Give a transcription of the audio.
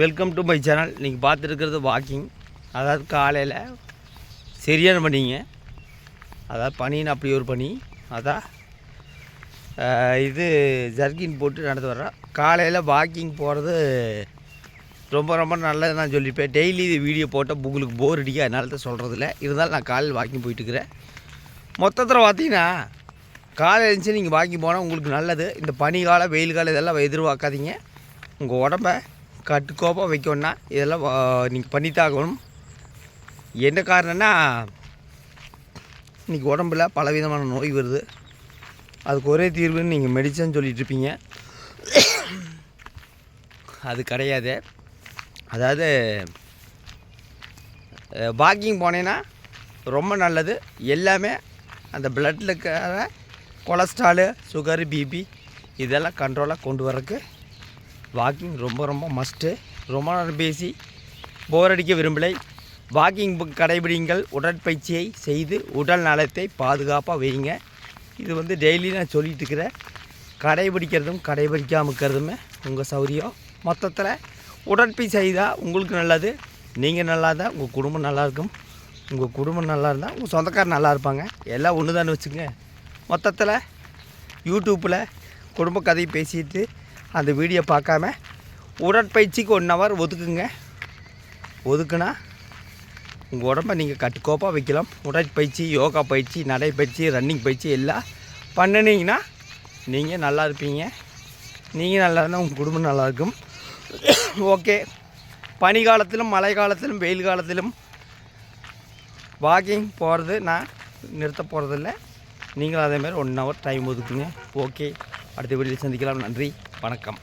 Welcome to my channel. நீங்கள் பார்த்துருக்கிறது walking. அதாவது காலையில் சரியான பனிங்க. அதாவது பனின்னு அப்படி ஒரு பனி. அதான் இது ஜர்கின் போட்டு நடந்து வர்றேன். காலையில் வாக்கிங் போகிறது ரொம்ப ரொம்ப நல்லது நான் சொல்லியிருப்பேன். டெய்லி இது வீடியோ போட்டால் உங்களுக்கு போர் அடிக்க, அதனால தான் சொல்கிறதில்ல. இருந்தாலும் நான் காலையில் வாக்கிங் போயிட்டுருக்கிறேன். மொத்தத்தில் பார்த்தீங்கன்னா காலையில் எழுந்துச்சு நீங்கள் வாக்கிங் போனால் உங்களுக்கு நல்லது. இந்த பனி காலம், வெயில் காலம் இதெல்லாம் எதிர்பார்க்காதீங்க. உங்கள் உடம்பை கட்டுக்கோப்பாக வைக்கணுன்னா இதெல்லாம் நீங்கள் பண்ணித்தாகணும். என்ன காரணம்னா இன்றைக்கி உடம்புல பலவிதமான நோய் வருது. அதுக்கு ஒரே தீர்வுன்னு நீங்கள் மெடிசன் சொல்லிகிட்ருப்பீங்க. அது கிடையாது. அதாவது வாக்கிங் போனேன்னா ரொம்ப நல்லது. எல்லாமே அந்த பிளட்டில் இருக்கிற கொலஸ்ட்ராலு, சுகரு, பிபி இதெல்லாம் கண்ட்ரோலாக கொண்டு வரக்கு வாக்கிங் ரொம்ப ரொம்ப மஸ்ட்டு. ரொம்ப நேரம் பேசி போர் அடிக்க விரும்பலை. வாக்கிங் கடைபிடிங்கள். உடற்பயிற்சியை செய்து உடல் நலத்தை பாதுகாப்பாக வைங்க. இது டெய்லி நான் சொல்லிகிட்டு இருக்கிறேன். கடைபிடிக்கிறதும் கடைபிடிக்காமல் இருக்கிறதுமே உங்கள் சௌரியம். மொத்தத்தில் உடற்பயிற்சி செய்தால் உங்களுக்கு நல்லது. நீங்கள் நல்லா இருந்தால் உங்கள் குடும்பம் நல்லாயிருக்கும். உங்கள் குடும்பம் நல்லா இருந்தால் உங்கள் சொந்தக்காரர் நல்லா இருப்பாங்க. எல்லாம் ஒன்று தானே வச்சுங்க. மொத்தத்தில் யூடியூப்பில் குடும்ப கதையை பேசிட்டு அந்த வீடியோ பார்க்காம உடற்பயிற்சிக்கு 1 ஹவர் ஒதுக்குங்க. ஒதுக்குனா உங்கள் உடம்பை நீங்கள் கட்டுக்கோப்பாக வைக்கலாம். உடற்பயிற்சி, யோகா பயிற்சி, நடைப்பயிற்சி, ரன்னிங் பயிற்சி எல்லாம் பண்ணினீங்கன்னா நீங்கள் நல்லா இருப்பீங்க. நீங்கள் நல்லா இருந்தால் உங்கள் குடும்பம் நல்லாயிருக்கும். ஓகே. பனி காலத்திலும், மழை காலத்திலும், வெயில் காலத்திலும் வாக்கிங் போகிறது நான் நிறுத்த போகிறதில்ல. நீங்களும் அதேமாதிரி 1 ஹவர் டைம் ஒதுக்குங்க. ஓகே. அடுத்த வீடியோவில் சந்திக்கலாம். நன்றி, வணக்கம்.